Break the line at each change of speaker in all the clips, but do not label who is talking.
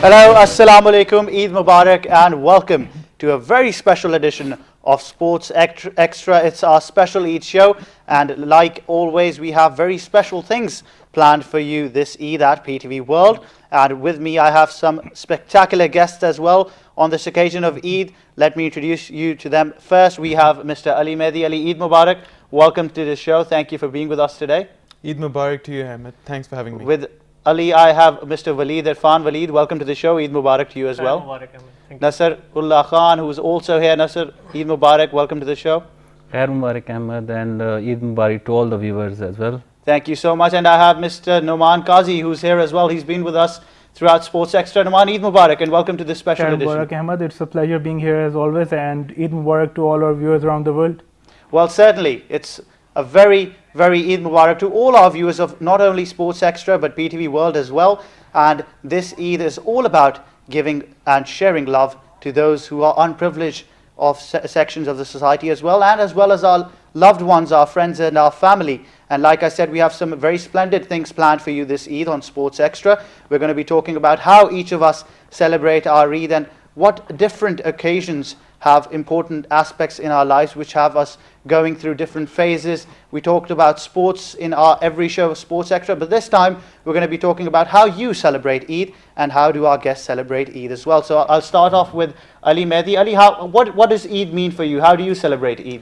Hello, Assalamu alaikum, Eid Mubarak, and welcome to a very special edition of Sports Extra. It's our special Eid show, and like always, we have very special things planned for you this Eid at PTV World. And with me, I have some spectacular guests as well on this occasion of Eid. Let me introduce you to them. First, we have Mr. Ali Mehdi. Ali, Eid Mubarak. Welcome to the show. Thank you for being with us today.
Eid Mubarak to you, Ahmed. Thanks for having me.
With Ali, I have Mr. Waleed Irfan. Waleed, welcome to the show. Eid Mubarak to you as well.
Mubarak, Ahmed.
Nasurrallah Khan, who is also here. Nasr, Eid Mubarak. Welcome to the show.
Khair Mubarak, Ahmed, and Eid Mubarak to all the viewers as well.
Thank you so much. And I have Mr. Noman Qazi, who's here as well. He's been with us throughout Sports Extra. Noman, Eid Mubarak, and welcome to this special
Khair
edition.
Mubarak, Ahmed. It's a pleasure being here as always, and Eid Mubarak to all our viewers around the world.
Well, certainly, it's a very, very Eid Mubarak to all our viewers of not only Sports Extra but PTV World as well. And this Eid is all about giving and sharing love to those who are unprivileged of sections of the society as well as our loved ones, our friends and our family. And like I said, we have some very splendid things planned for you this Eid on Sports Extra. We're going to be talking about how each of us celebrate our Eid and what different occasions have important aspects in our lives which have us going through different phases. We talked about sports in our every show of Sports Extra, but this time we're going to be talking about how you celebrate Eid and how do our guests celebrate Eid as well. So I'll start off with Ali Mehdi. Ali, what does Eid mean for you? How do you celebrate Eid?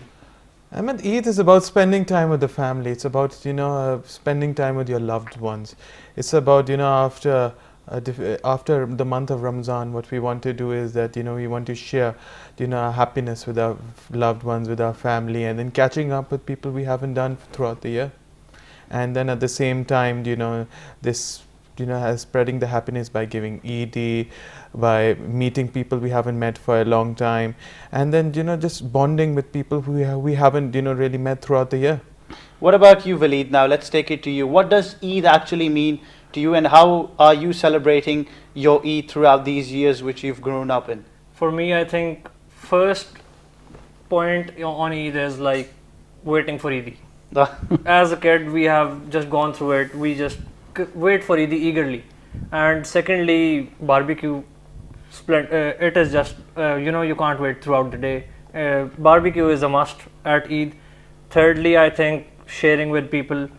Ahmed, Eid is about spending time with the family. It's about, spending time with your loved ones. It's about, after the month of Ramadan, what we want to do is that, we want to share, our happiness with our loved ones, with our family, and then catching up with people we haven't done throughout the year. And then at the same time, this, has spreading the happiness by giving Eid, by meeting people we haven't met for a long time, and then, just bonding with people who we haven't, really met throughout the year.
What about you, Waleed? Now let's take it to you. What does Eid actually mean to you, and how are you celebrating your Eid throughout these years which you've grown up in?
For me, I think first point on Eid is like waiting for Eid. As a kid, we have just gone through it. We just wait for Eid eagerly. And secondly, barbecue. It is just, you can't wait throughout the day. Barbecue is a must at Eid. Thirdly, I think sharing with people,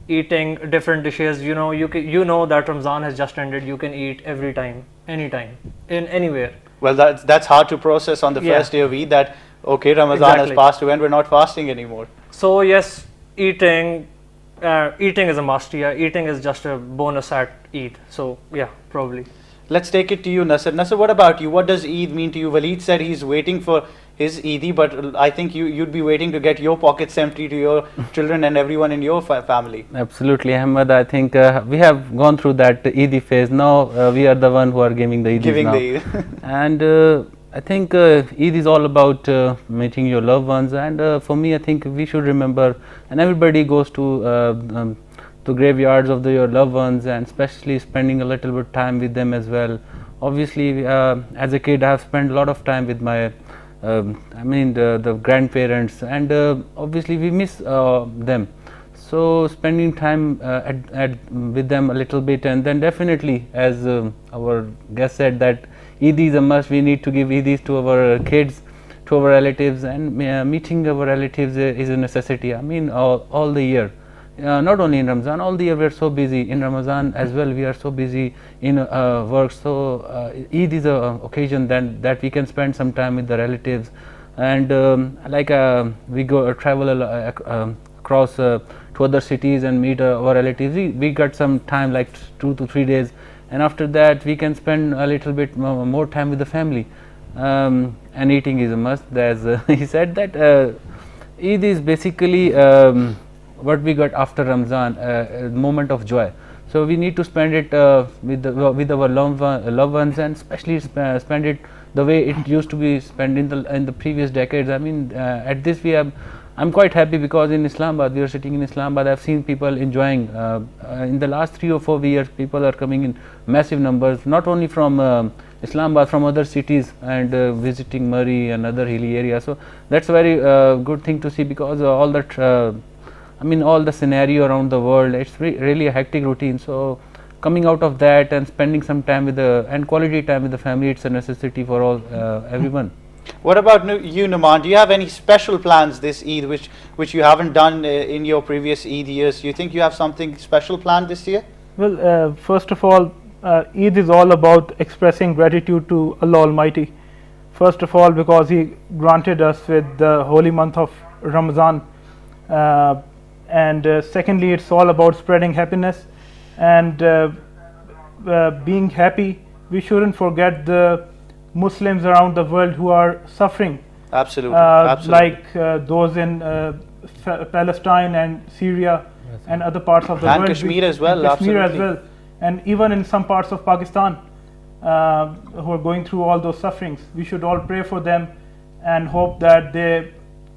eating different dishes. You know that Ramadan has just ended. You can eat every time, anytime, in anywhere.
Well, that's hard to process on the first day of Eid that, okay, Ramadan has passed away and we're not fasting anymore.
So yes, eating is a must. Yeah, eating is just a bonus at Eid. So yeah, probably.
Let's take it to you, Nasr. Nasr, what about you? What does Eid mean to you? Waleed said he's waiting for his Eid, but I think you'd be waiting to get your pockets empty to your children and everyone in your family.
Absolutely, Ahmed. I think we have gone through that Eid phase. Now we are the one who are giving the Eid now. And I think Eid is all about meeting your loved ones. And for me, I think we should remember, and everybody goes to graveyards of your loved ones, and especially spending a little bit time with them as well. Obviously, as a kid, I have spent a lot of time with my the grandparents, and obviously we miss them. So spending time with them a little bit, and then definitely, as our guest said, that Eid is a must. We need to give Eids to our kids, to our relatives, and meeting our relatives is a necessity. All the year. Not only in Ramadan, all the year we are so busy. In Ramadan as well, we are so busy in work. So Eid is an occasion that we can spend some time with the relatives, and we go travel across to other cities and meet our relatives. We got some time, like 2 to 3 days, and after that we can spend a little bit more time with the family. And eating is a must. As he said that Eid is basically what we got after Ramadan, a moment of joy. So we need to spend it with our loved ones, and especially spend it the way it used to be spent in the previous decades. At this I'm quite happy because in Islamabad, we are sitting in Islamabad. I've seen people enjoying. In the last 3 or 4 years, people are coming in massive numbers, not only from Islamabad, from other cities, and visiting Murray and other hilly areas. So that's a very good thing to see, because all that. All the scenario around the world, it's really a hectic routine. So coming out of that and spending some time with and quality time with the family, it's a necessity for all everyone.
What about you, Noman? Do you have any special plans this Eid which you haven't done in your previous Eid years? Do you think you have something special planned this year?
Well, first of all, Eid is all about expressing gratitude to Allah Almighty. First of all, because He granted us with the holy month of Ramadan, and secondly, it's all about spreading happiness and being happy. We shouldn't forget the Muslims around the world who are suffering.
Absolutely.
Like those in Palestine and Syria and other parts of the world.
And Kashmir as well.
Kashmir
absolutely.
as well. And even in some parts of Pakistan who are going through all those sufferings. We should all pray for them and hope that they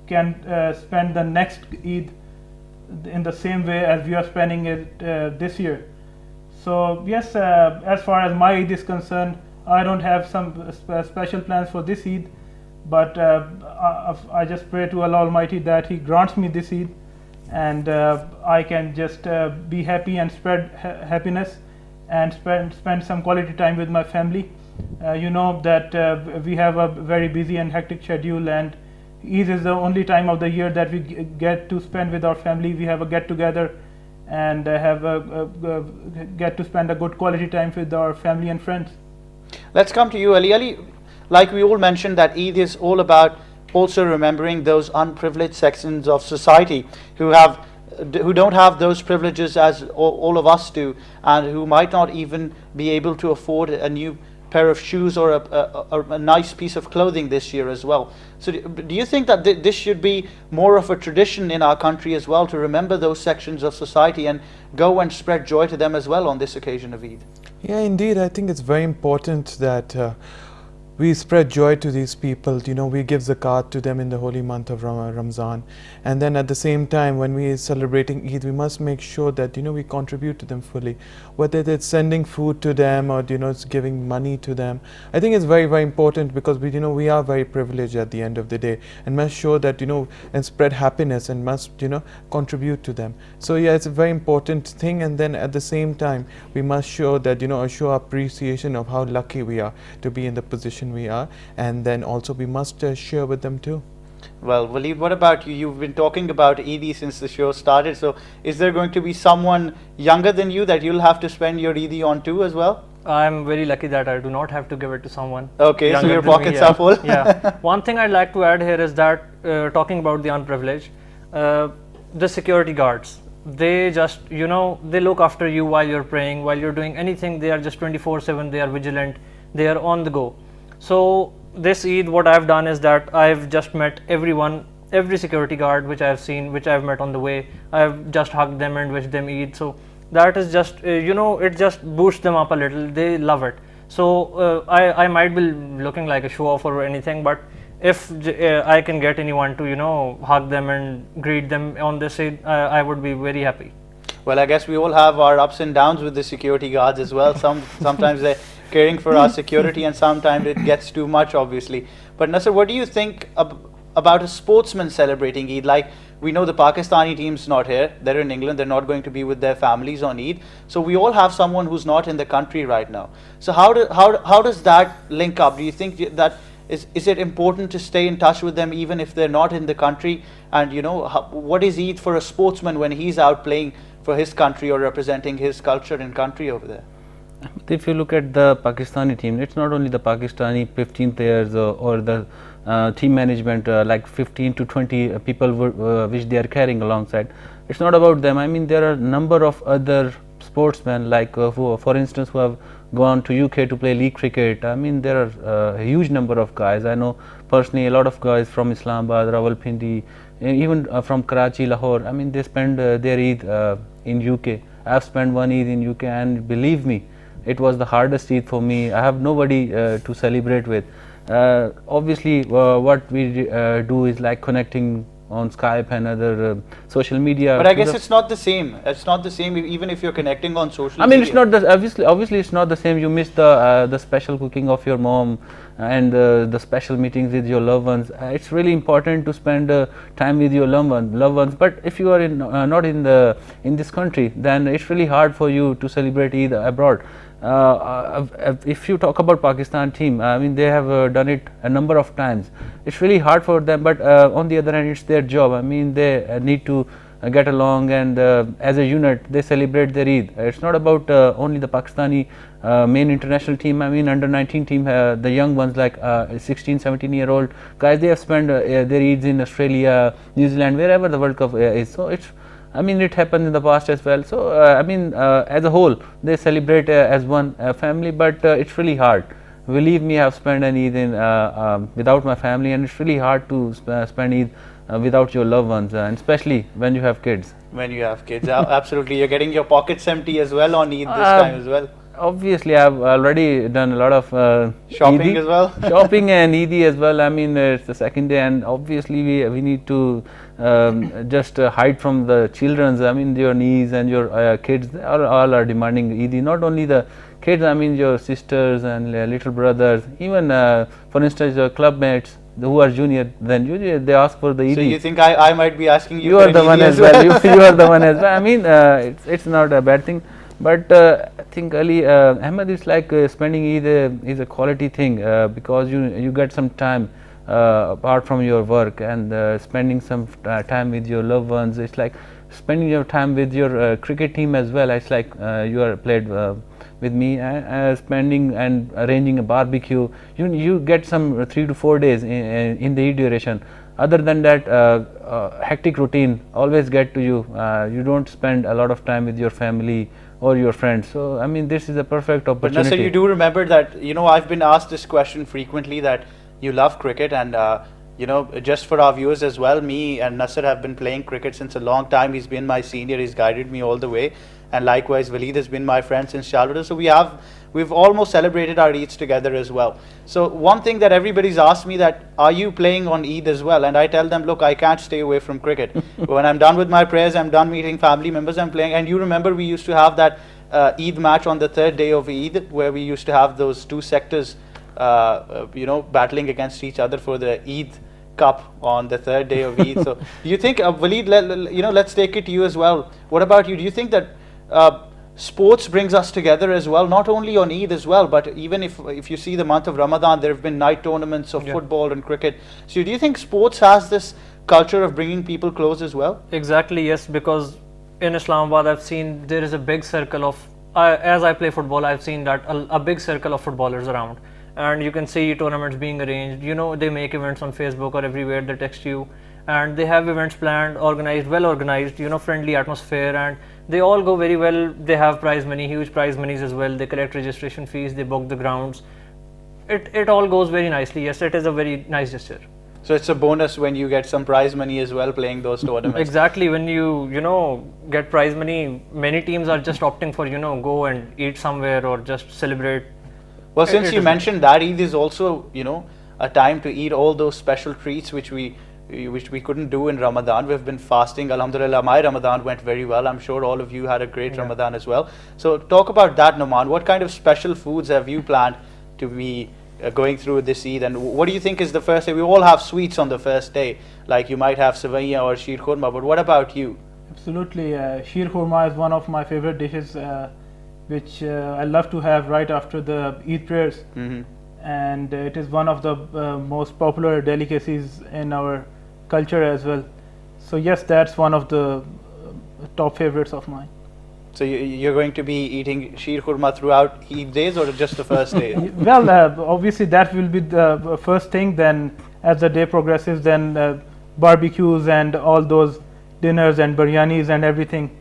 can spend the next Eid in the same way as we are spending it this year. So yes, as far as my Eid is concerned, I don't have some special plans for this Eid, but I just pray to Allah Almighty that He grants me this Eid, and I can just be happy and spread happiness and spend some quality time with my family. You know that we have a very busy and hectic schedule, and Eid is the only time of the year that we get to spend with our family. We have a get together and get to spend a good quality time with our family and friends.
Let's come to you, Ali. Ali, like we all mentioned, that Eid is all about also remembering those unprivileged sections of society who don't have those privileges as all of us do, and who might not even be able to afford a new pair of shoes or a nice piece of clothing this year as well. So do you think that this should be more of a tradition in our country as well, to remember those sections of society and go and spread joy to them as well on this occasion of Eid?
Yeah, indeed. I think it's very important that we spread joy to these people. You know, we give zakat to them in the holy month of Ramzan, and then at the same time, when we are celebrating Eid, we must make sure that, you know, we contribute to them fully, whether it's sending food to them or, you know, it's giving money to them. I think it's very, very important, because we are very privileged at the end of the day, and must show that, you know, and spread happiness, and must, you know, contribute to them. So yeah, it's a very important thing. And then at the same time, we must show that, you know, show appreciation of how lucky we are to be in the position we are, and then also we must share with them too.
Well, Waleed, what about you? You've been talking about Eid since the show started, so is there going to be someone younger than you that you'll have to spend your Eid on too as well?
I'm very lucky that I do not have to give it to someone.
Okay, so your pockets are full.
Yeah. One thing I'd like to add here is that talking about the unprivileged, the security guards, they just, you know, they look after you while you're praying, while you're doing anything. They are just 24/7, they are vigilant, they are on the go. So this Eid, what I've done is that I've just met everyone, every security guard which I've seen, which I've met on the way. I've just hugged them and wished them Eid. So that is just, you know, it just boosts them up a little. They love it. So I might be looking like a show off or anything, but if I can get anyone to, you know, hug them and greet them on this Eid, I would be very happy.
Well, I guess we all have our ups and downs with the security guards as well. Sometimes they're caring for our security, and sometimes it gets too much, obviously. But Nasr, what do you think about a sportsman celebrating Eid? Like, we know the Pakistani team's not here. They're in England. They're not going to be with their families on Eid. So we all have someone who's not in the country right now. So how does that link up? Do you think that is it important to stay in touch with them even if they're not in the country? And, you know, what is Eid for a sportsman when he's out playing for his country or representing his culture and country over there?
If you look at the Pakistani team, it's not only the Pakistani 15 players or the team management, like 15 to 20 people which they are carrying alongside. It's not about them. I mean, there are a number of other sportsmen, like who, for instance, who have gone to UK to play league cricket. I mean, there are a huge number of guys. I know personally a lot of guys from Islamabad, Rawalpindi, even from Karachi, Lahore. I mean, they spend their Eid in UK. I've spent one Eid in UK, and believe me, it was the hardest Eid for me. I have nobody to celebrate with. Obviously, what we do is like connecting on Skype and other social media.
But I guess it's not the same. It's not the same even if you're connecting on social media.
I mean, it's not the obviously it's not the same. You miss the special cooking of your mom. and the special meetings with your loved ones. It's really important to spend time with your loved ones. But if you are not in this country, then it's really hard for you to celebrate Eid abroad. If you talk about Pakistan team, I mean, they have done it a number of times. It's really hard for them, but on the other hand, it's their job. I mean, they need to get along, and as a unit they celebrate their Eid. It's not about only the Pakistani main international team. I mean, under 19 team, the young ones like 16, 17-year-old guys, they have spent their Eids in Australia, New Zealand, wherever the World Cup is. So it's, I mean, it happened in the past as well. So I mean, as a whole, they celebrate as one family, but it's really hard. Believe me, I've spent an Eid without my family, and it's really hard to spend Eid without your loved ones, and especially when you have kids.
When you have kids, absolutely, you're getting your pockets empty as well on Eid this time as well.
Obviously, I've already done a lot of
shopping
Eid,
as well.
Shopping and Eid as well. I mean, it's the second day, and obviously we need to just hide from the children's. I mean, your niece and your kids, they all are demanding Eid. Not only the kids, I mean, your sisters and little brothers, even for instance, your club mates who are junior than you, they ask for the Eid.
So you think I might be asking you?
You are the one as well. You are the one as well. I mean, it's not a bad thing. But I think Ali, Ahmed, is like spending Eid is a quality thing because you get some time apart from your work, and spending some time with your loved ones. It's like spending your time with your cricket team as well. It's like you are played with me, spending and arranging a barbecue. You get some 3 to 4 days in the Eid duration. Other than that, hectic routine always get to you. You don't spend a lot of time with your family or your friends. So I mean, this is a perfect opportunity.
But Nasser, you do remember that, you know, I've been asked this question frequently, that you love cricket, and you know, just for our viewers as well, me and Nasser have been playing cricket since a long time. He's been my senior, he's guided me all the way, and likewise Waleed has been my friend since childhood. So we've almost celebrated our Eids together as well. So one thing that everybody's asked me, that are you playing on Eid as well? And I tell them, look, I can't stay away from cricket. When I'm done with my prayers, I'm done meeting family members, I'm playing. And you remember we used to have that Eid match on the third day of Eid, where we used to have those two sectors you know, battling against each other for the Eid Cup on the third day of Eid. So do you think, Waleed, you know, let's take it to you as well. What about you? Do you think that sports brings us together as well, not only on Eid as well, but even if you see the month of Ramadan, there have been night tournaments of football and cricket. So do you think sports has this culture of bringing people close as well?
Exactly, yes, because in Islamabad I've seen there is a big circle of, as I play football, I've seen that a big circle of footballers around, and you can see tournaments being arranged. You know, they make events on Facebook or everywhere, they text you, and they have events planned, organized, well organized, you know, friendly atmosphere, and they all go very well. They have prize money, huge prize monies as well. They collect registration fees, they book the grounds. It all goes very nicely. Yes, it is a very nice gesture.
So it's a bonus when you get some prize money as well playing those tournaments.
Exactly, when you know, get prize money, many teams are just opting for, you know, go and eat somewhere or just celebrate.
Well, since you mentioned that, Eid is also, you know, a time to eat all those special treats which we couldn't do in Ramadan. We've been fasting. Alhamdulillah, my Ramadan went very well. I'm sure all of you had a great Ramadan as well. So talk about that, Noman. What kind of special foods have you planned to be going through this Eid, and what do you think is the first day? We all have sweets on the first day, like you might have savaiya or sheer khurma, but what about you?
Absolutely, sheer khurma is one of my favorite dishes, which I love to have right after the Eid prayers, and it is one of the most popular delicacies in our culture as well. So yes, that's one of the top favorites of mine.
So you're going to be eating sheer khurma throughout Eid days, or just the first day?
Well, obviously that will be the first thing. Then as the day progresses, then barbecues and all those dinners and biryanis and everything.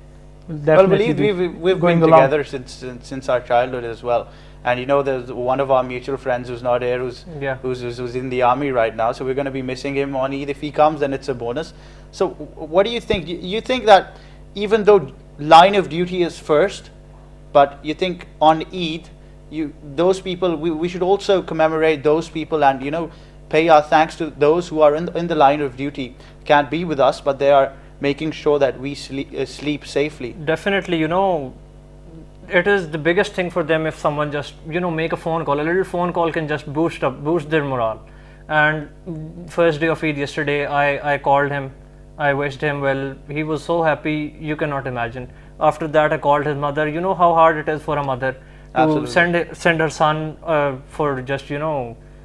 Well, Waleed, we've been together since our childhood as well. And you know, there's one of our mutual friends who's not here, who's in the army right now. So we're going to be missing him on Eid. If he comes, then it's a bonus. So what do you think? You think that even though line of duty is first, but you think on Eid, those people, we should also commemorate those people, and, you know, pay our thanks to those who are in the line of duty, can't be with us, but they are making sure that we sleep safely.
Definitely, you know, it is the biggest thing for them if someone just make a phone call. A little phone call can just boost their morale. And first day of Eid yesterday, I called him, I wished him well. He was so happy, you cannot imagine. After that, I called his mother. You know how hard it is for a mother to send her son for just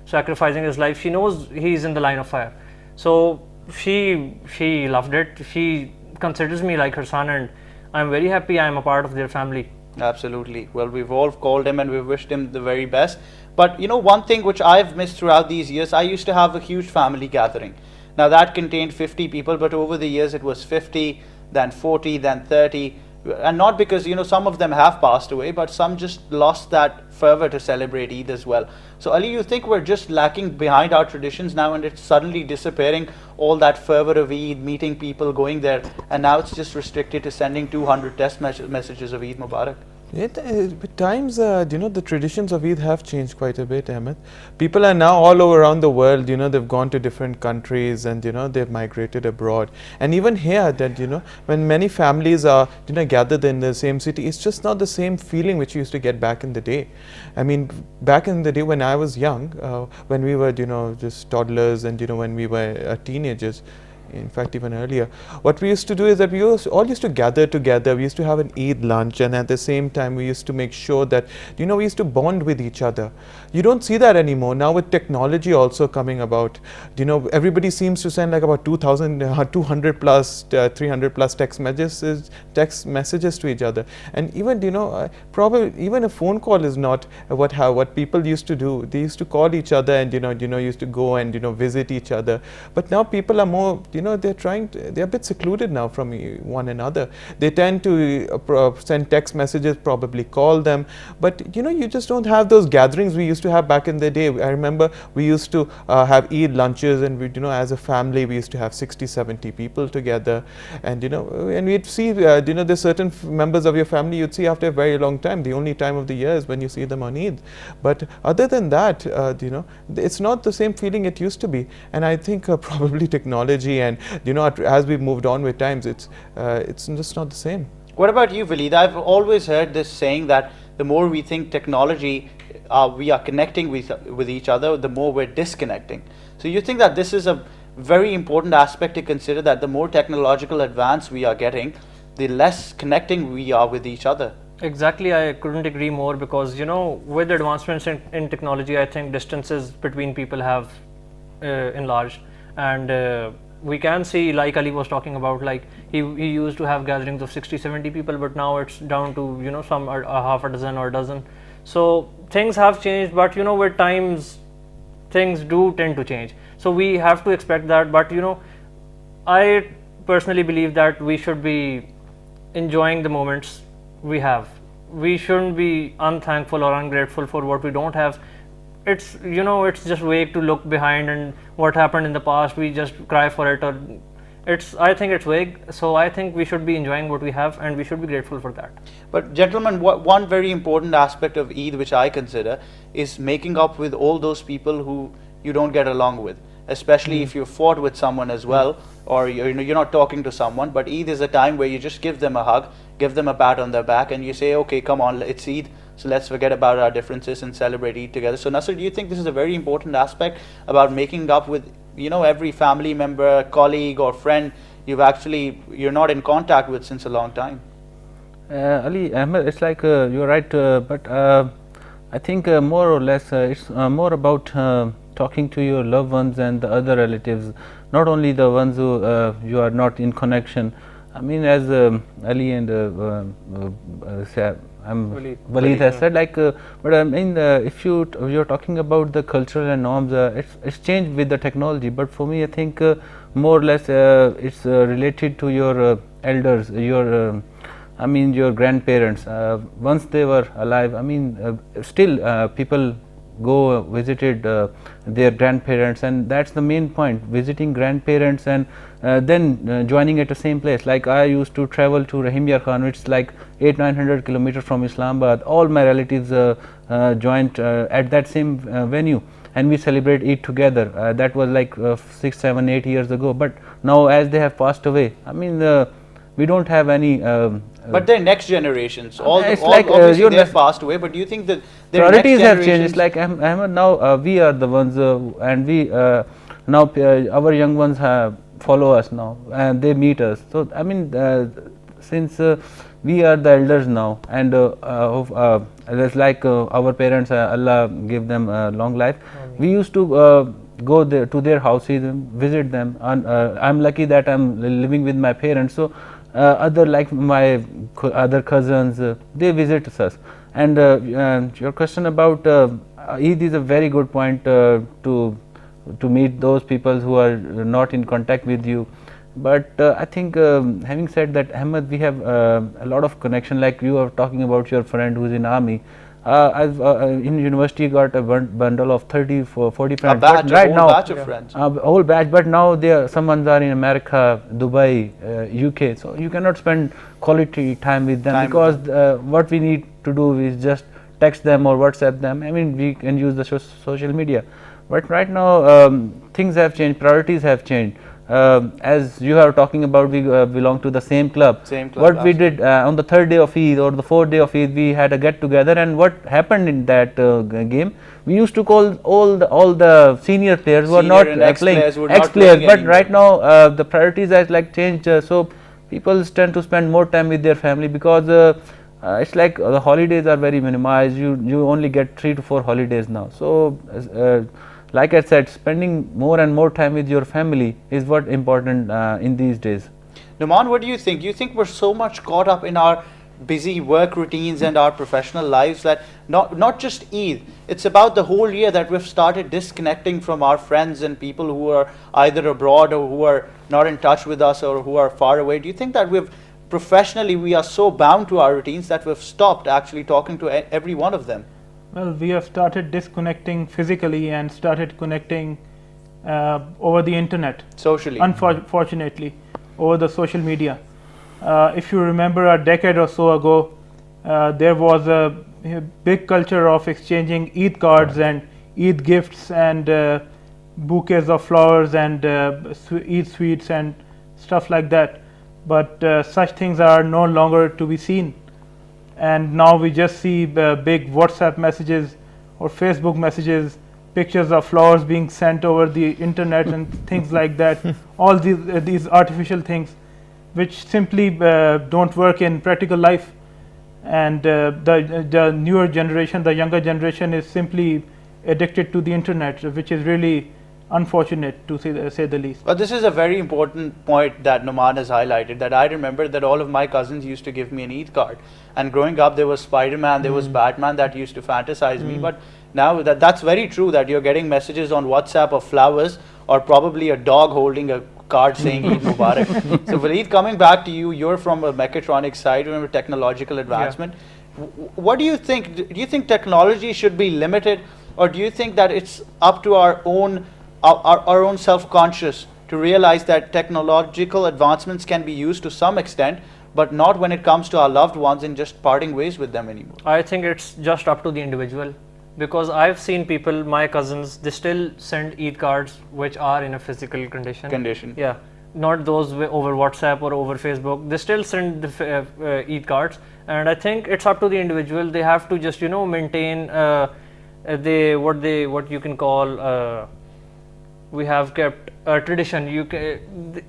sacrificing his life. She knows he's in the line of fire, so she loved it. She considers me like her son, and I'm very happy I'm a part of their family.
Absolutely. Well, we've all called him and we've wished him the very best. But one thing which I've missed throughout these years, I used to have a huge family gathering. Now that contained 50 people, but over the years it was 50, then 40, then 30. And not because some of them have passed away, but some just lost that fervor to celebrate Eid as well. So Ali, you think we're just lacking behind our traditions now, and it's suddenly disappearing, all that fervor of Eid, meeting people, going there, and now it's just restricted to sending 200 text messages of Eid Mubarak?
At times, the traditions of Eid have changed quite a bit, Ahmed. People are now all over around the world, they've gone to different countries, and, they've migrated abroad. And even here, that, when many families are, gathered in the same city, it's just not the same feeling which you used to get back in the day. I mean, back in the day when I was young, when we were, just toddlers, and, when we were teenagers, in fact even earlier, what we used to do is that we all used to gather together. We used to have an Eid lunch, and at the same time we used to make sure that we used to bond with each other. You don't see that anymore now, with technology also coming about. Everybody seems to send like about 200 plus 300 plus text messages to each other, and even probably even a phone call is not what people used to do. They used to call each other, and used to go and visit each other. But now people are more they're a bit secluded now from one another. They tend to send text messages, probably call them, but you just don't have those gatherings we used to have back in the day. I remember we used to have Eid lunches, and we, as a family we used to have 60-70 people together, and and we'd see there's certain members of your family you'd see after a very long time. The only time of the year is when you see them on Eid, but other than that, it's not the same feeling it used to be. And I think probably technology and as we've moved on with times, it's just not the same.
What about you, Waleed? I've always heard this saying that the more we think technology, we are connecting with each other, the more we're disconnecting. So you think that this is a very important aspect to consider, that the more technological advance we are getting, the less connecting we are with each other?
Exactly, I couldn't agree more, because with advancements in technology, I think distances between people have enlarged, and we can see, like Ali was talking about, like he used to have gatherings of 60-70 people, but now it's down to some a half a dozen or a dozen. So things have changed, but with times things do tend to change, so we have to expect that. But I personally believe that we should be enjoying the moments we have. We shouldn't be unthankful or ungrateful for what we don't have. It's it's just vague to look behind and what happened in the past, we just cry for it, or I think it's vague. So I think we should be enjoying what we have, and we should be grateful for that.
But gentlemen, one very important aspect of Eid which I consider is making up with all those people who you don't get along with, especially if you fought with someone as well, or you're not talking to someone. But Eid is a time where you just give them a hug, give them a pat on their back, and you say, okay, come on, it's Eid, so let's forget about our differences and celebrate Eid together. So Nasr, do you think this is a very important aspect about making up with every family member, colleague or friend you're not in contact with since a long time?
Ali, Ahmed, it's like you're right, but I think more or less it's more about talking to your loved ones and the other relatives, not only the ones who you are not in connection. I mean, as Ali and Waleed has said, but I mean, if you're talking about the cultural and norms, it's changed with the technology. But for me, I think more or less it's related to your elders, your grandparents. Once they were alive, I mean, still people go visited their grandparents, and that's the main point, visiting grandparents and then joining at the same place. Like I used to travel to Rahimyar Khan, which is like 800-900 kilometers from Islamabad. All my relatives joined at that same venue, and we celebrate Eid together. That was like 6, 7, 8 years ago. But now, as they have passed away, I mean, we don't have any
but their next generations,
it's like,
obviously they have passed away, but do you think that their
priorities
next
have changed? It's
generations-
like Ahmed, now we are the ones, and we now our young ones follow us now, and they meet us. So I mean, since we are the elders now, and it's like our parents, Allah give them long life. We used to go there to their houses, visit them, and I'm lucky that I'm living with my parents. So other, like my other cousins, they visit us. And your question about Eid is a very good point, to meet those people who are not in contact with you. But I think, having said that, Ahmed, we have a lot of connection. Like you are talking about your friend who's in army. I've in university got a bundle of 30 or 40 friends.
A batch,
right
a whole
now,
batch of friends.
a whole batch. But now some ones are in America, Dubai, UK. So you cannot spend quality time with them, because what we need to do is just text them or WhatsApp them. I mean, we can use the social media. But right now, things have changed. Priorities have changed. As you are talking about, we belong to the same club.
Same club,
What we did on the third day of Eid or the fourth day of Eid, we had a get together, and what happened in that game, we used to call all the senior players who are not playing, ex-players. But right now the priorities has like changed. So people tend to spend more time with their family, because it's like the holidays are very minimized. You only get 3 to 4 holidays now. So like I said, spending more and more time with your family is what important in these days.
Noman, what do you think? Do you think we're so much caught up in our busy work routines and our professional lives that not just Eid, it's about the whole year that we've started disconnecting from our friends and people who are either abroad or who are not in touch with us or who are far away? Do you think that professionally we are so bound to our routines that we've stopped actually talking to every one of them?
Well, we have started disconnecting physically and started connecting over the internet.
Socially.
Unfortunately, over the social media. If you remember a decade or so ago, there was a big culture of exchanging Eid cards and Eid gifts and bouquets of flowers and Eid sweets and stuff like that. But such things are no longer to be seen. And now we just see big WhatsApp messages or Facebook messages, pictures of flowers being sent over the internet and things like that. All these artificial things, which simply don't work in practical life. And the newer generation, the younger generation, is simply addicted to the internet, which is really unfortunate, to say the least.
But this is a very important point that Noman has highlighted, that I remember that all of my cousins used to give me an Eid card, and growing up there was Spider-Man, there was Batman that used to fantasize me. But now that's very true, that you're getting messages on WhatsApp of flowers or probably a dog holding a card saying Eid Mubarak. So Waleed, coming back to you, you're from a mechatronics side, remember technological advancement. What do you think? Do you think technology should be limited, or do you think that it's up to our own self-conscious to realize that technological advancements can be used to some extent, but not when it comes to our loved ones and just parting ways with them anymore?
I think it's just up to the individual, because I've seen people, my cousins, they still send Eid cards which are in a physical condition. Yeah, not those over WhatsApp or over Facebook. They still send the Eid cards, and I think it's up to the individual. They have to just maintain what you can call. We have kept a tradition.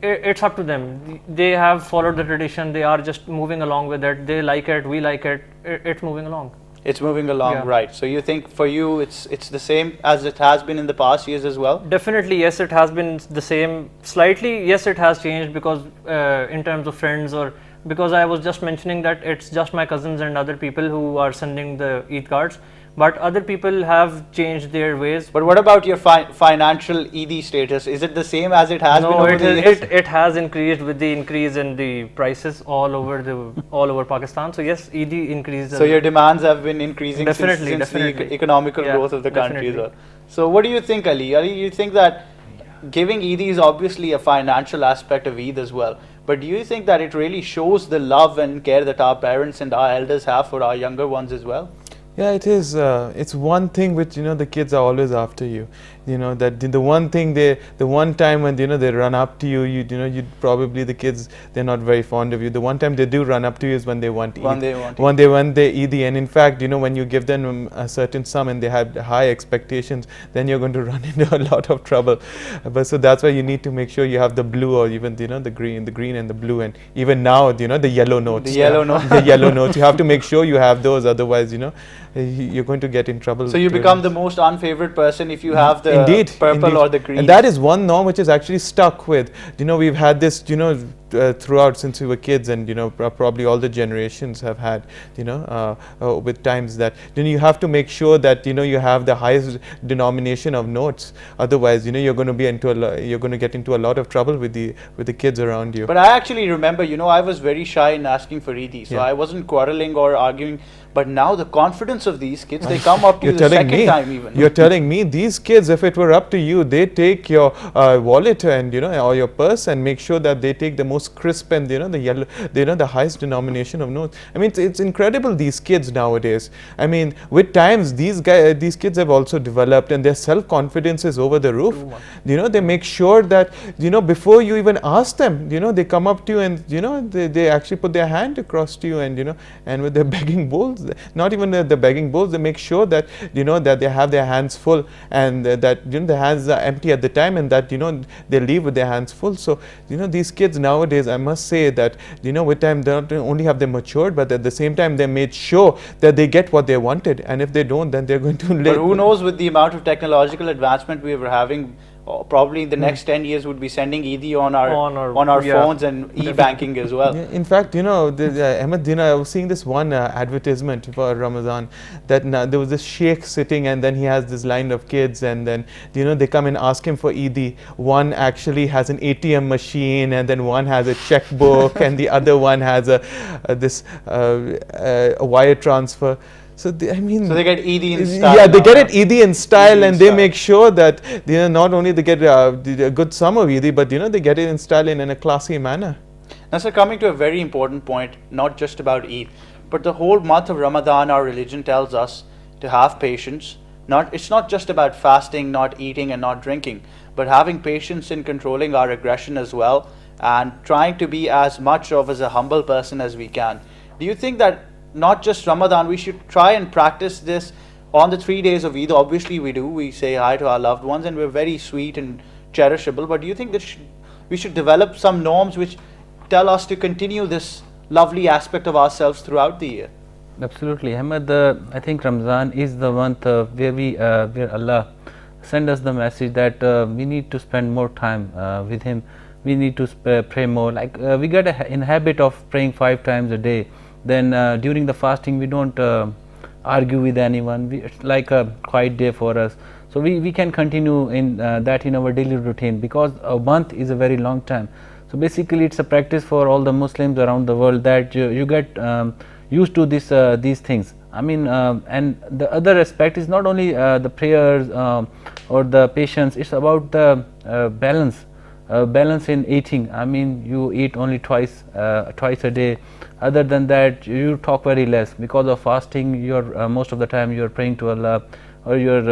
It's up to them. They have followed the tradition. They are just moving along with it. They like it. We like it. It's moving along.
It's moving along, right? So you think for you it's the same as it has been in the past years as well?
Definitely, yes. It has been the same. Slightly, yes, it has changed, because in terms of friends, or because I was just mentioning that it's just my cousins and other people who are sending the Eid cards. But other people have changed their ways.
But what about your financial Eid status? Is it the same as it has been over the years?
It has increased with the increase in the prices all over Pakistan. So yes, Eid increased.
So your demands have been increasing since
definitely.
The economical growth of the country as well. So what do you think, Ali? Ali, you think that giving Eid is obviously a financial aspect of Eid as well, but do you think that it really shows the love and care that our parents and our elders have for our younger ones as well?
Yeah, it is. It's one thing which the kids are always after you. that the one thing the one time when they run up to you, you probably the kids, they're not very fond of you. The one time they do run up to you is when they want Eid. When they Eid. And in fact, when you give them a certain sum and they have high expectations, then you're going to run into a lot of trouble. But so that's why you need to make sure you have the blue, or even the green and the blue, and even now the yellow notes.
The yellow notes.
The yellow notes. You have to make sure you have those, otherwise you're going to get in trouble.
So you become the most unfavorite person if you have the purple or the green.
And that is one norm which is actually stuck with. We've had this throughout since we were kids, and probably all the generations have had with times that you have to make sure that you have the highest denomination of notes, otherwise you're going to get into a lot of trouble with the kids around you.
But I actually remember I was very shy in asking for Eid, so I wasn't quarreling or arguing. But now the confidence of these kids, they come up to you the second time even.
You're telling me these kids, if it were up to you, they take your wallet and or your purse and make sure that they take the most crisp and the yellow, the highest denomination of notes. I mean, it's incredible, these kids nowadays. I mean, with times these kids have also developed, and their self-confidence is over the roof. They make sure that before you even ask them, they come up to you and they actually put their hand across to you, and and with their begging bowls. Not even the begging bowls, they make sure that that they have their hands full, and that the hands are empty at the time, and that they leave with their hands full. So these kids nowadays, I must say that with time, they not only have they matured, but at the same time they made sure that they get what they wanted, and if they don't, then they're going to
But who knows, with the amount of technological advancement we were having, probably in the next 10 years would be sending Eid on our phones and e-banking as well.
In fact, Ahmed, I was seeing this one advertisement for Ramadan, that there was this sheikh sitting, and then he has this line of kids, and then they come and ask him for Eid. One actually has an ATM machine, and then one has a checkbook, and the other one has a wire transfer. So they
get Eid in style.
Yeah, they get it Eid in style, and they make sure that not only they get a good sum of Eid, but they get it in style in a classy manner.
Now, sir, coming to a very important point, not just about Eid, but the whole month of Ramadan, our religion tells us to have patience. It's not just about fasting, not eating and not drinking, but having patience in controlling our aggression as well, and trying to be as much of as a humble person as we can. Do you think that not just Ramadan, we should try and practice this on the 3 days of Eid? Obviously we do. We say hi to our loved ones, and we're very sweet and cherishable. But do you think that we should develop some norms which tell us to continue this lovely aspect of ourselves throughout the year?
Absolutely, Ahmed. I think Ramzan is the month where Allah send us the message that we need to spend more time with Him. We need to pray more. Like we get in habit of praying 5 times a day. Then during the fasting, we don't argue with anyone. It's like a quiet day for us. So we can continue in that in our daily routine, because a month is a very long time. So basically, it's a practice for all the Muslims around the world that you get used to these things. I mean, and the other aspect is not only the prayers or the patience. It's about the balance in eating. I mean, you eat only twice a day. Other than that, you talk very less. Because of fasting, you're most of the time you're praying to Allah, or you're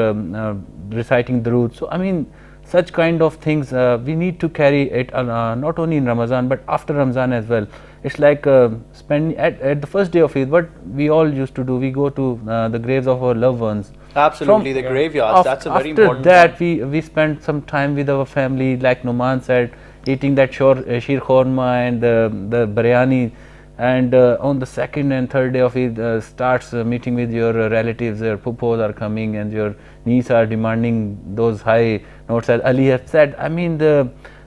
reciting Durood. So I mean, such kind of things we need to carry it not only in Ramadan but after Ramadan as well. It's like spend at the first day of Eid, what we all used to do, we go to the graves of our loved ones.
Absolutely, the graveyards. That's a very important point.
After that, we spend some time with our family, like Noman said, eating that sheer khorma and the biryani. And on the second and third day of Eid, starts meeting with your relatives. Your pupos are coming, and your niece are demanding those high notes, as Ali has said. I mean,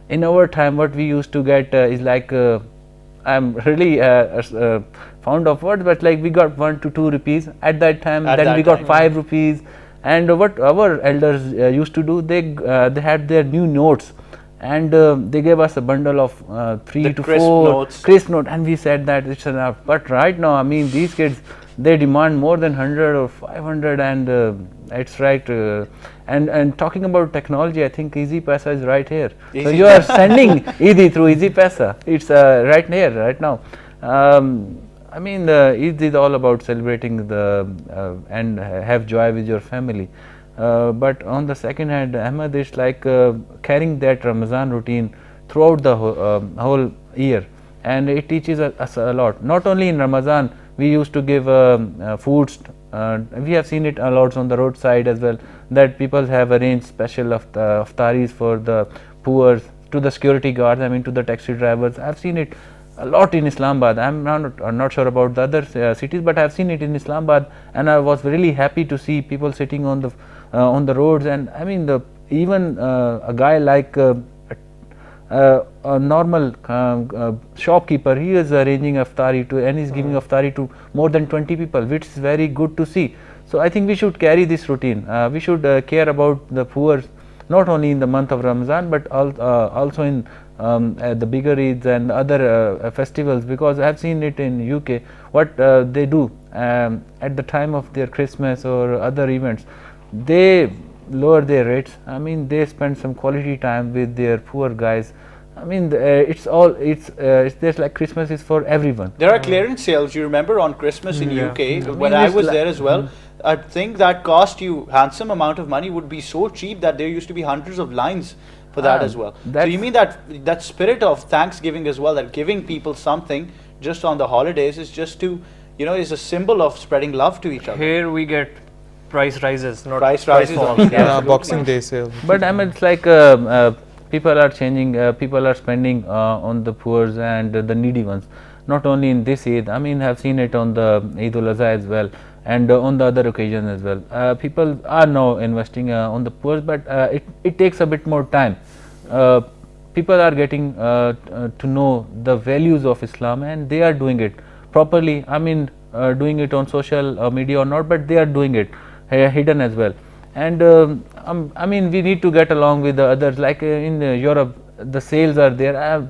in our time, what we used to get is like, I'm really fond of words, but like we got 1 to 2 rupees at that time. Then we got 5 rupees, and what our elders used to do, they had their new notes. And they gave us a bundle of 3 to 4 crisp notes, and we said that it's enough. But right now, I mean, these kids, they demand more than 100 or 500, and it's right. And talking about technology, I think Easy Paisa is right here. So you are sending Eid through Easy Paisa. It's right here, right now. I mean, Eid is all about celebrating and have joy with your family. But on the second hand, Ahmed, is like carrying that Ramazan routine throughout the whole year, and it teaches us a lot. Not only in Ramadan, we used to give foods. We have seen it a lot on the roadside as well, that people have arranged special iftaris for the poor, to the security guards, I mean to the taxi drivers. I have seen it a lot in Islamabad. I'm not sure about the other cities, but I have seen it in Islamabad, and I was really happy to see people sitting on the roads. And I mean, even a guy like a normal shopkeeper, he is arranging iftari to, and he's giving iftari to more than 20 people, which is very good to see. So I think we should carry this routine. We should care about the poor, not only in the month of Ramadan, but also in the bigger Eids and other festivals, because I have seen it in UK what they do at the time of their Christmas or other events. They lower their rates. I mean, they spend some quality time with their poor guys. I mean, it's there's like Christmas is for everyone.
There are clearance sales, you remember, on Christmas in UK. When I was there as well, I think that cost you handsome amount of money, would be so cheap that there used to be hundreds of lines for that as well. So you mean that spirit of Thanksgiving as well, that giving people something just on the holidays is just to, is a symbol of spreading love to each other.
Here we get price rises, not
price rises.
Boxing Day sale.
But I mean, it's like people are changing, people are spending on the poor and the needy ones. Not only in this Eid, I mean, I've seen it on the Eid ul-Azha as well, and on the other occasions as well. People are now investing on the poor, but it takes a bit more time. People are getting to know the values of Islam, and they are doing it properly. I mean, doing it on social media or not, but they are doing it hidden as well. And I mean, we need to get along with the others. Like in Europe, the sales are there.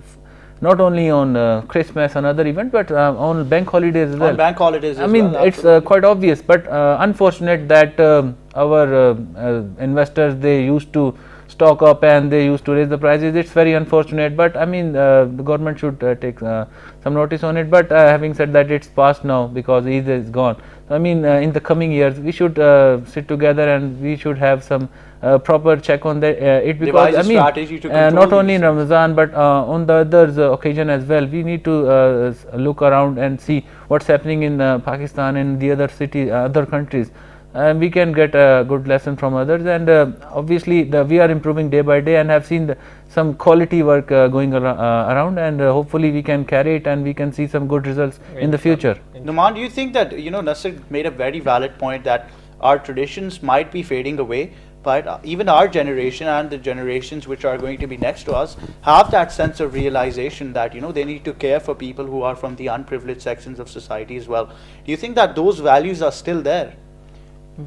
Not only on Christmas and other event, but on bank holidays as well.
On bank holidays as well.
I mean, it's quite obvious, but unfortunate that our investors, they used to stock up and they used to raise the prices. It's very unfortunate, but I mean, the government should take some notice on it. But having said that, it's past now because Eid is gone. I mean, in the coming years, we should sit together and we should have some proper check on it, because I mean, not only in Ramadan but on the other occasion as well, we need to look around and see what's happening in Pakistan and the other cities, other countries. We can get a good lesson from others, and obviously we are improving day by day, and have seen some quality work going around, and hopefully we can carry it and we can see some good results in the future.
Noman, do you think that, Nasir made a very valid point that our traditions might be fading away, but even our generation and the generations which are going to be next to us have that sense of realization that they need to care for people who are from the unprivileged sections of society as well. Do you think that those values are still there?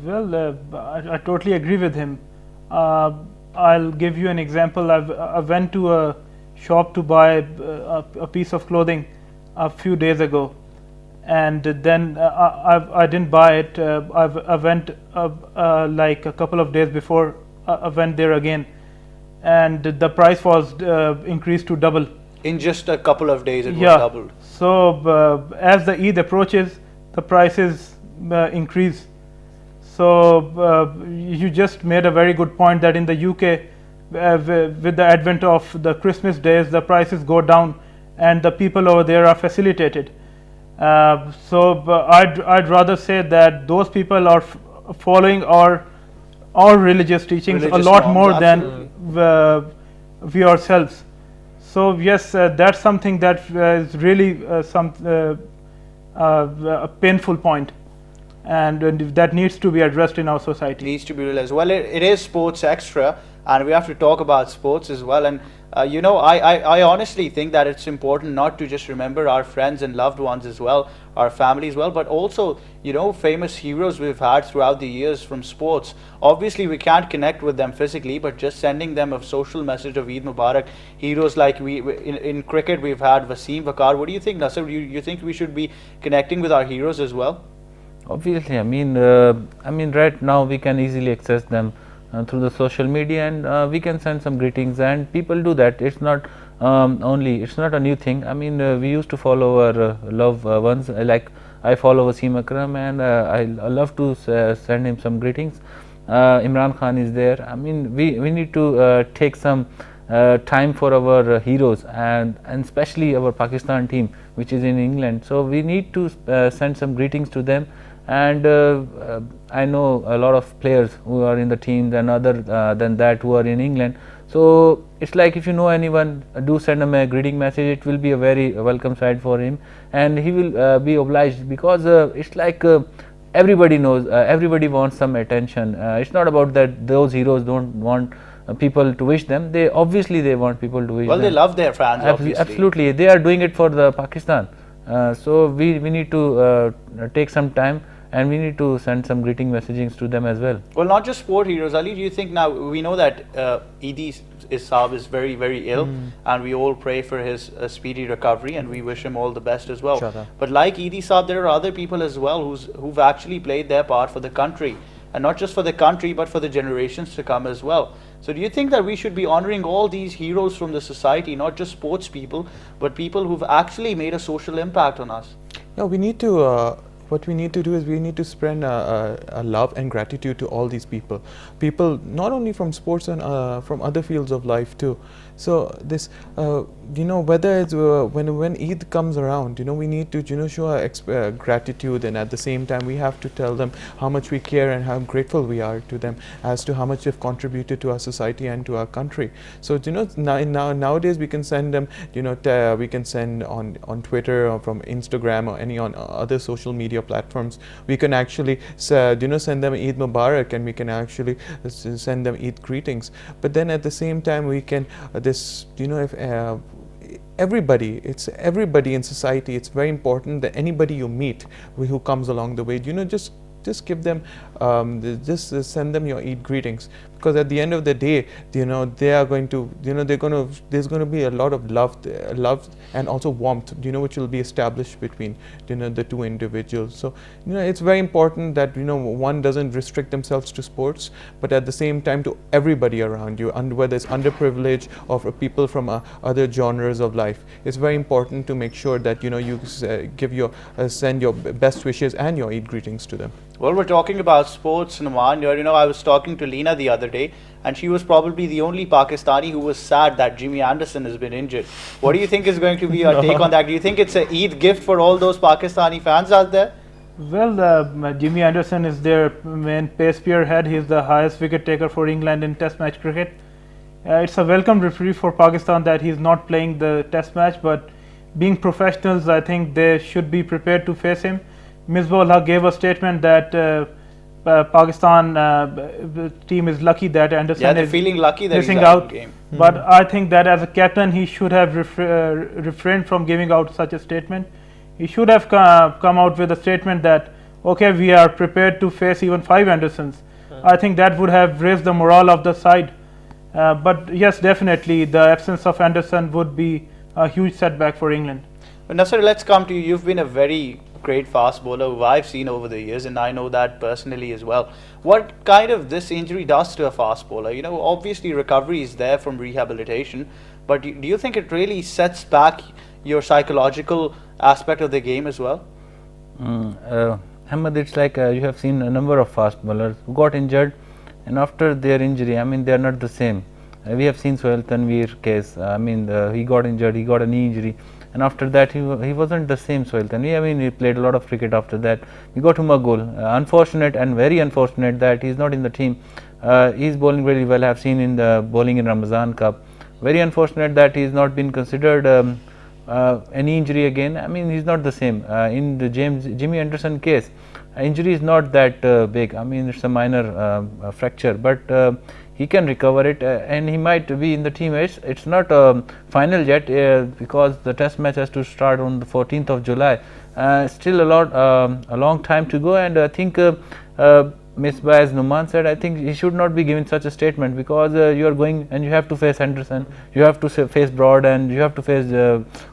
Well, I totally agree with him. I'll give you an example. I went to a shop to buy a piece of clothing a few days ago, and then I didn't buy it. I went like a couple of days before. I went there again, and the price was increased to double.
In just a couple of days, it was doubled.
So as the Eid approaches, the prices increase. So you just made a very good point that in the UK, with the advent of the Christmas days, the prices go down, and the people over there are facilitated. So I'd rather say that those people are following our religious teachings a lot more than we ourselves. So yes, that's something that is really a painful point, and that needs to be addressed in our society.
Needs to be realized. Well, it is Sports Extra, and we have to talk about sports as well. And I honestly think that it's important not to just remember our friends and loved ones as well, our family as well, but also famous heroes we've had throughout the years from sports. Obviously we can't connect with them physically, but just sending them a social message of Eid Mubarak. Heroes like in cricket we've had Wasim Wakar. What do you think, Nasir? You think we should be connecting with our heroes as well?
Obviously, I mean right now we can easily access them through the social media, and we can send some greetings, and people do that. It's not it's not a new thing. I mean, we used to follow our loved ones, like I follow Wasim Akram, and I love to send him some greetings. Imran Khan is there. I mean, we need to take some time for our heroes, and especially our Pakistan team, which is in England. So we need to send some greetings to them. And I know a lot of players who are in the team than other than that who are in England. So it's like, if you know anyone, do send him a greeting message. It will be a very welcome sight for him, and he will be obliged, because it's like everybody knows, everybody wants some attention. It's not about that those heroes don't want people to wish them. They obviously want people to wish them.
Well, they love their fans, obviously.
Absolutely, they are doing it for the Pakistan. So we need to take some time, and we need to send some greeting messagings to them as well.
Well, not just sport heroes. Ali, do you think, now we know that Eidi Saab is very, very ill, and we all pray for his speedy recovery, and we wish him all the best as well.
Inshallah.
But like Eidi Saab, there are other people as well who've actually played their part for the country, and not just for the country, but for the generations to come as well. So do you think that we should be honoring all these heroes from the society, not just sports people, but people who've actually made a social impact on us?
No, we need to. What we need to do is we need to spread a love and gratitude to all these people. People not only from sports and from other fields of life too. So this, whether it's when Eid comes around, we need to show our gratitude, and at the same time we have to tell them how much we care and how grateful we are to them as to how much they've contributed to our society and to our country. So nowadays we can send them, we can send on Twitter or from Instagram or any on other social media platforms. We can actually send them Eid Mubarak, and we can actually send them Eid greetings. But then at the same time we can if everybody in society, it's very important that anybody you meet who comes along the way, just give them just send them your Eid greetings, because at the end of the day, they are going to, there's going to be a lot of love and also warmth, which will be established between the two individuals. So it's very important that one doesn't restrict themselves to sports, but at the same time to everybody around you, and whether it's underprivileged or for people from other genres of life. It's very important to make sure that you send your best wishes and your Eid greetings to them.
Well, we're talking about sports, Noman. I was talking to Lena the other day, and she was probably the only Pakistani who was sad that Jimmy Anderson has been injured. What do you think is going to be your take on that? Do you think it's an Eid gift for all those Pakistani fans out there?
Well, Jimmy Anderson is their main pace spearhead. He's the highest wicket taker for England in Test match cricket. It's a welcome reprieve for Pakistan that he's not playing the Test match, but being professionals, I think they should be prepared to face him. Misbah-ul-Haq gave a statement that Pakistan team is lucky that Anderson is
feeling lucky that
missing
he's out of the game.
But I think that as a captain, he should have refrained from giving out such a statement. He should have come out with a statement that, okay, we are prepared to face even 5 Andersons. I think that would have raised the morale of the side. But yes, definitely the absence of Anderson would be a huge setback for England.
But Nasser, let's come to you. You've been a very great fast bowler who I've seen over the years, and I know that personally as well. What kind of this injury does to a fast bowler? Obviously recovery is there from rehabilitation, but do you think it really sets back your psychological aspect of the game as well?
Ahmed, it's like you have seen a number of fast bowlers who got injured, and after their injury, they are not the same. We have seen Sohail Tanveer case. He got injured, he got a knee injury, and after that he wasn't the same Sohail Tanveer. He played a lot of cricket after that. We got Humagul. Unfortunate and very unfortunate that he's not in the team. He's bowling really well. I have seen in the bowling in Ramazan Cup. Very unfortunate that he's not been considered any injury again. He's not the same. In the Jimmy Anderson case, injury is not that big. It's a minor fracture, but he can recover it, and he might be in the team. It's not final yet because the test match has to start on the 14th of July. Still a long time to go, and I think Misbah, as Noman said, I think he should not be giving such a statement, because you are going and you have to face Henderson, you have to face Broad, and you have to face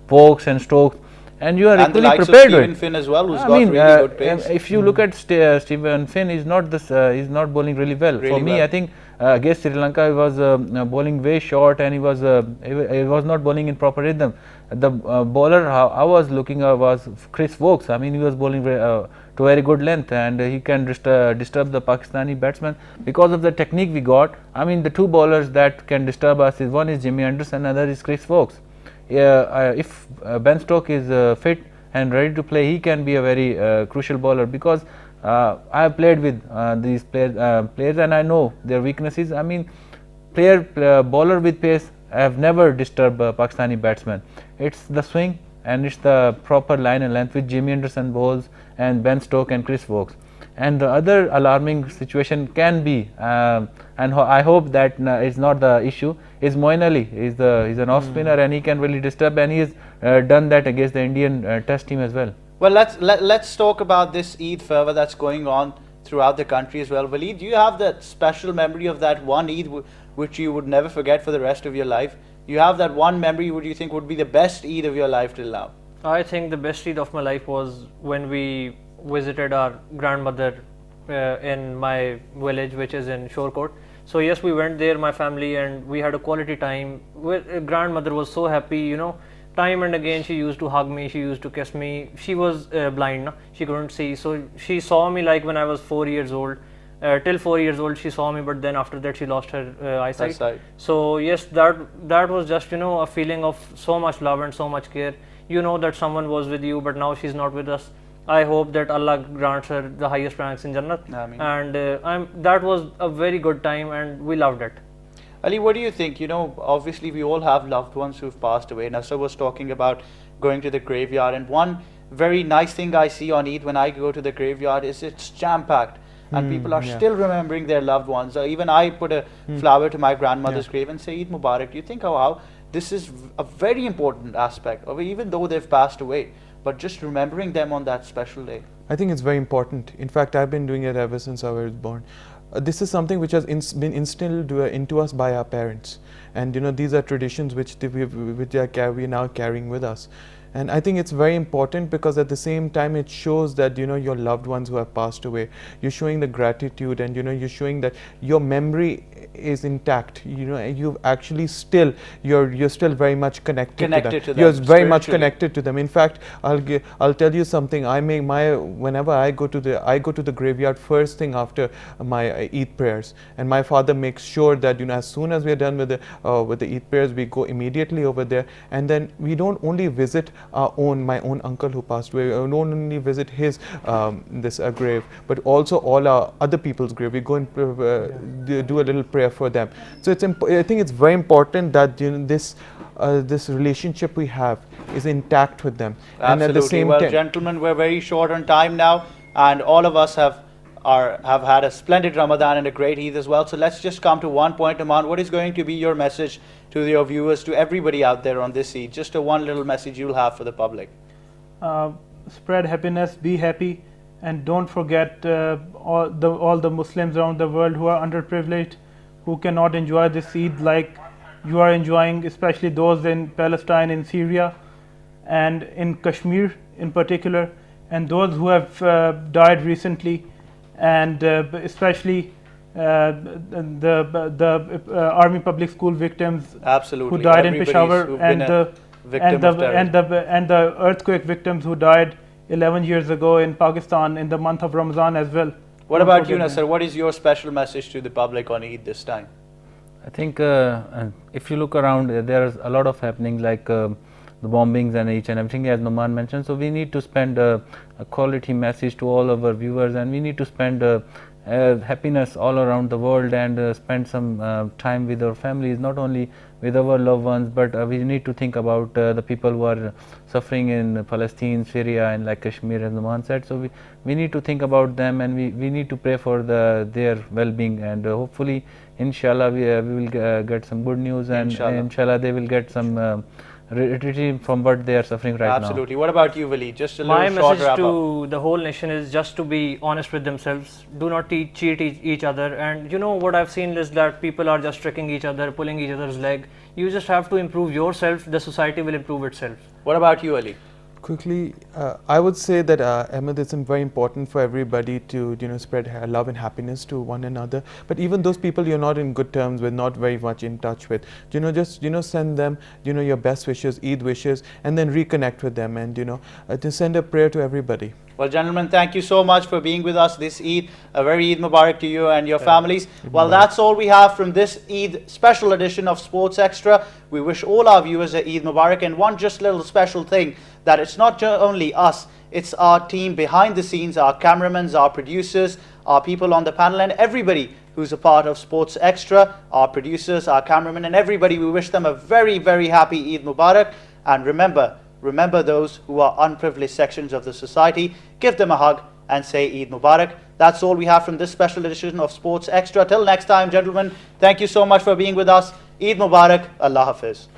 Vokes and Stokes, and you are
and
equally
the
prepared.
Stephen Finn as well, who's got really good pace.
If you look at Stephen Finn, he's not bowling really well. For me, I think against Sri Lanka, he was bowling way short, and he was not bowling in proper rhythm. The bowler I was looking at was Chris Vokes. I mean, he was bowling to very good length, and he can disturb the Pakistani batsman because of the technique we got. I mean, the two bowlers that can disturb us is, one is Jimmy Anderson, another is Chris Vokes. If Ben Stokes is fit and ready to play, he can be a very crucial bowler, because I have played with these players and I know their weaknesses. I mean, bowler with pace have never disturbed Pakistani batsmen. It's the swing and it's the proper line and length which Jimmy Anderson bowls, and Ben Stokes and Chris Vokes. And the other alarming situation can be, and I hope that is not the issue, is Moeen Ali. He's an off spinner and he can really disturb, and he has done that against the Indian Test team as well.
Well, let's talk about this Eid fervor that's going on throughout the country as well. Waleed, do you have that special memory of that one Eid which you would never forget for the rest of your life? You have that one memory which you think would be the best Eid of your life till now?
I think the best Eid of my life was when we visited our grandmother in my village, which is in Shorecourt. So yes, we went there, my family, and we had a quality time. Grandmother was so happy, you know. Time and again she used to hug me, she used to kiss me. She was blind, no? She couldn't see, so she saw me like when I was 4 years old. Till 4 years old she saw me, but then after that she lost her eyesight. So yes, that was just, you know, a feeling of so much love and so much care. You know that someone was with you, but now she's not with us. I hope that Allah grants her the highest ranks in Jannat.
Ameen.
And that was a very good time and we loved it.
Ali, what do you think? You know, obviously we all have loved ones who've passed away. Nasser was talking about going to the graveyard, and one very nice thing I see on Eid when I go to the graveyard is it's jam-packed. And people are still remembering their loved ones. Even I put a flower to my grandmother's grave and say Eid Mubarak. Do you think how this is a very important aspect of it, even though they've passed away, but just remembering them on that special day?
I think it's very important. In fact, I've been doing it ever since I was born. This is something which has been instilled into us by our parents, and you know, these are traditions which we now carrying with us. And I think it's very important because at the same time it shows that, you know, your loved ones who have passed away, you're showing the gratitude, and you know, you're showing that your memory is intact. You know, you've actually still you're still very much connected to them. You're very much connected to them. In fact, I'll tell you something. Whenever I go to the graveyard first thing after my Eid prayers, and my father makes sure that, you know, as soon as we are done with the Eid prayers, we go immediately over there, and then we don't only visit my own uncle who passed away. We don't only visit his grave, but also all our other people's grave. We go and do a little prayer for them. So I think it's very important that, you know, this relationship we have is intact with them.
Absolutely.
And at the same
well,
time,
gentlemen, we're very short on time now, and all of us have had a splendid Ramadan and a great Eid as well. So let's just come to one point, Noman. What is going to be your message to your viewers, to everybody out there on this Eid? Just one little message you'll have for the public.
Spread happiness, be happy, and don't forget all the Muslims around the world who are underprivileged, who cannot enjoy this Eid like you are enjoying, especially those in Palestine, in Syria, and in Kashmir in particular, and those who have died recently, and especially the army public school victims.
Absolutely.
Who died in Peshawar, and the earthquake victims who died 11 years ago in Pakistan in the month of Ramadan as well.
What about you, Nasser? What is your special message to the public on Eid this time?
I think if you look around, there's a lot of happening, like the bombings and each and everything, as Noman mentioned. So we need to spend a quality message to all of our viewers, and we need to spend happiness all around the world, and spend some time with our families, not only with our loved ones, but we need to think about the people who are suffering in Palestine, Syria, and like Kashmir, as Noman said. So we need to think about them, and we need to pray for their well-being, and hopefully, inshallah, we will get some good news, and inshallah they will get some retrieve from what they are suffering right now.
Absolutely. What about you, Waleed? Just a little
My
short
message to the whole nation is just to be honest with themselves. Do not cheat each other. And you know what I've seen is that people are just tricking each other, pulling each other's leg. You just have to improve yourself. The society will improve itself.
What about you, Ali?
Quickly, I would say that Ahmed, it's very important for everybody to spread love and happiness to one another. But even those people you're not in good terms with, not very much in touch with, just send them your best wishes, Eid wishes, and then reconnect with them, and to send a prayer to everybody.
Well, gentlemen, thank you so much for being with us this Eid. A very Eid Mubarak to you and your families. Well, that's all we have from this Eid special edition of Sports Extra. We wish all our viewers a Eid Mubarak, and one just little special thing, that it's not only us, it's our team behind the scenes, our cameramans, our producers, our people on the panel, and everybody who's a part of Sports Extra, our producers, our cameramen, and everybody. We wish them a very, very happy Eid Mubarak. And remember those who are unprivileged sections of the society. Give them a hug and say Eid Mubarak. That's all we have from this special edition of Sports Extra. Till next time, gentlemen, thank you so much for being with us. Eid Mubarak. Allah Hafiz.